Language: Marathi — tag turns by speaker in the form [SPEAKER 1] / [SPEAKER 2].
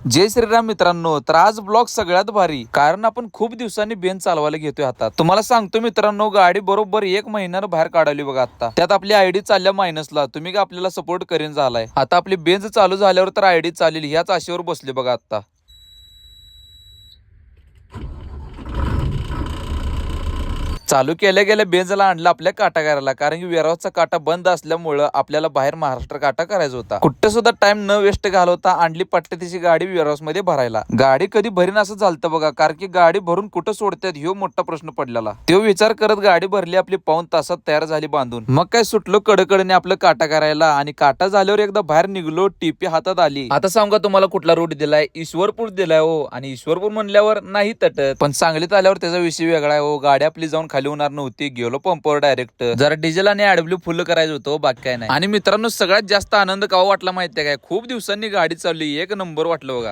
[SPEAKER 1] जय श्रीराम मित्रांनो. तर आज ब्लॉग सगळ्यात भारी, कारण आपण खूप दिवसांनी बेंच चालवायला घेतोय हातात. तुम्हाला सांगतो मित्रांनो, गाडी बरोबर 1 महिन्यानं बाहेर काढवली बघा. आता त्यात आपली आयडी चालल्या मायनसला. तुम्ही का आपल्याला सपोर्ट करीन झालाय. आता आपली बेंच चालू झाल्यावर तर आयडी चालेल ह्याच आशेवर बसले बघा आता. चालू केल्या गेल्या बेंजला आणलं आपल्या काटा करायला, कारण की वेअरहाऊसचा काटा बंद असल्यामुळं आपल्याला बाहेर महाराष्ट्र काटा करायचा होता. कुठे सुद्धा टाइम न वेस्ट घालवता आणली पट्टे तिची गाडी वेअरहाऊस मध्ये भरायला. गाडी कधी भरीन असं झालतं बघा, कारण की गाडी भरून कुठं सोडतात ह्यो मोठा प्रश्न पडलेला. तो विचार करत गाडी भरली आपली, पाऊण तासात तयार झाली बांधून. मग काय सुटलो कडकडने आपलं काटा करायला, आणि काटा झाल्यावर एकदा बाहेर निघलो, टीपी हातात आली. आता सांगा तुम्हाला कुठला रूट दिलाय? ईश्वरपूर दिलाय हो. आणि ईश्वरपूर म्हणल्यावर नाही तटत, पण सांगलीत आल्यावर त्याचा विषय वेगळा आहे हो. गाडी आपली जाऊन खाली होणार नव्हती, गेलो पंपावर डायरेक्ट. जरा डिझेल आणि AdBlue फुल करायचं होतं, बाकी काय नाही. आणि मित्रांनो, सगळ्यात जास्त आनंद का वाटला माहितीये काय? खूप दिवसांनी गाडी चालली, एक नंबर वाटलं बघा.